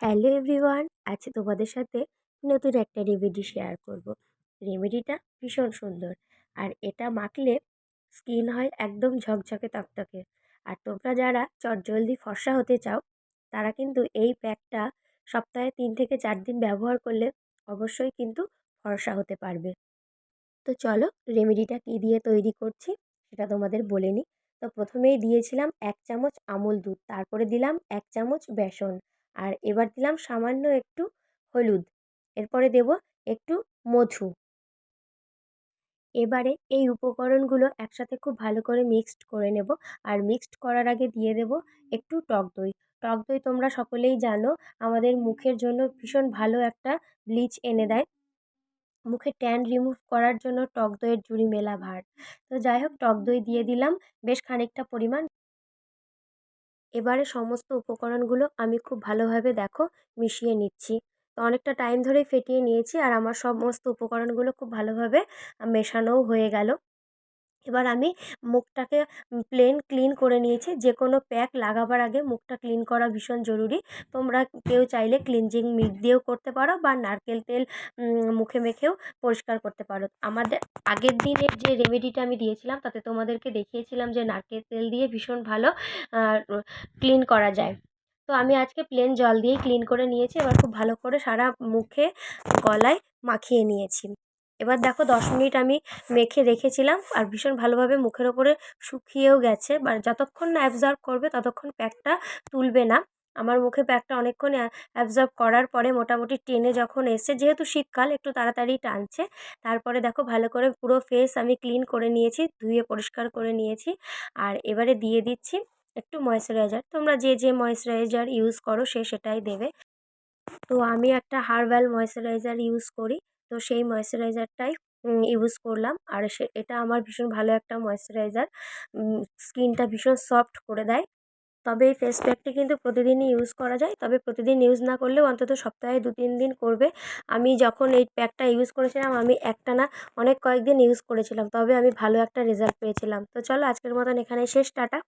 Hello everyone, আজকে তোমাদের সাথে নতুন একটা রেমেডি শেয়ার করব। রেমেডিটা ভীষণ সুন্দর, আর এটা মাখলে স্কিন হয় একদম ঝকঝকে তকতকে। আর তোমরা যারা চটজলদি ফর্সা হতে চাও, তারা কিন্তু এই প্যাকটা সপ্তাহে 3 থেকে 4 দিন ব্যবহার করলে অবশ্যই কিন্তু ফর্সা হতে পারবে। তো চলো, রেমেডিটা কী দিয়ে তৈরি করছি সেটা তোমাদের বলে নিই। তো প্রথমেই দিয়েছিলাম 1 চামচ আমুল দুধ, তারপরে দিলাম 1 চামচ বেসন, আর এবার দিলাম সামান্য একটু হলুদ, এরপরে দেব একটু মধু। এবারে এই উপকরণগুলো একসাথে খুব ভালো করে মিক্সড করে নেব। আর মিক্সড করার আগে দিয়ে দেব একটু টক দই। টক দই তোমরা সকলেই জানো আমাদের মুখের জন্য ভীষণ ভালো একটা ব্লিচ এনে দেয়। মুখের ট্যান রিমুভ করার জন্য টক দইয়ের জুড়ি মেলা ভার। তো যাই হোক, টক দই দিয়ে দিলাম বেশ খানিকটা পরিমাণ। এবারে সমস্ত উপকরণগুলো আমি খুব ভালোভাবে দেখো মিশিয়ে নিচ্ছি। তো অনেকটা টাইম ধরেই ফেটিয়ে নিয়েছি, আর আমার সমস্ত উপকরণগুলো খুব ভালোভাবে মেশানোও হয়ে গেল। এবার আমি মুখটাকে প্লেন ক্লিন করে নিয়েছি। যে কোনো প্যাক লাগাবার আগে মুখটা ক্লিন করা ভীষণ জরুরি। তোমরা কেউ চাইলে ক্লিনজিং মিল্ক দিয়েও করতে পারো, বা নারকেল তেল মুখে মেখেও পরিষ্কার করতে পারো। আমাদের আগের দিনের যে রেমেডিটা আমি দিয়েছিলাম তাতে তোমাদেরকে দেখিয়েছিলাম যে নারকেল তেল দিয়ে ভীষণ ভালো ক্লিন করা যায়। তো আমি আজকে প্লেন জল দিয়েই ক্লিন করে নিয়েছি। এবার খুব ভালো করে সারা মুখে, গলায় মাখিয়ে নিয়েছি। এবার দেখো 10 মিনিট আমি মেখে রেখেছিলাম, আর ভীষণ ভালোভাবে মুখের ওপরে শুকিয়েও গেছে। যতক্ষণ না অ্যাবজর্ব করবে ততক্ষণ প্যাকটা তুলবে না। আমার মুখে প্যাকটা অনেকক্ষণ অ্যাবজর্ব করার পরে মোটামুটি টেনে যখন এসছে, যেহেতু শীতকাল একটু তাড়াতাড়ি টানছে, তারপরে দেখো ভালো করে পুরো ফেস আমি ক্লিন করে নিয়েছি, ধুয়ে পরিষ্কার করে নিয়েছি। আর এবারে দিয়ে দিচ্ছি একটু ময়েশ্চারাইজার। তোমরা যে যে ময়েশ্চারাইজার ইউজ করো সে সেটাই দেবে। তো আমি একটা হার্বাল ময়েশ্চারাইজার ইউজ করি, তো সেই ময়েশ্চারাইজারটাই ইউজ করলাম। আর এটা আমার ভীষণ ভালো একটা ময়েশ্চারাইজার, স্কিনটা ভীষণ সফট করে দেয়। তবে এই ফেস প্যাকটি কিন্তু প্রতিদিনই ইউজ করা যায়, তবে প্রতিদিন ইউজ না করলেও অন্তত সপ্তাহে 2-3 দিন করবে। আমি যখন এই প্যাকটা ইউজ করেছিলাম আমি একটানা অনেক কয়েকদিন ইউজ করেছিলাম, তবে আমি ভালো একটা রেজাল্ট পেয়েছিলাম। তো চলো, আজকের মতন এখানেই শেষ, টাটা।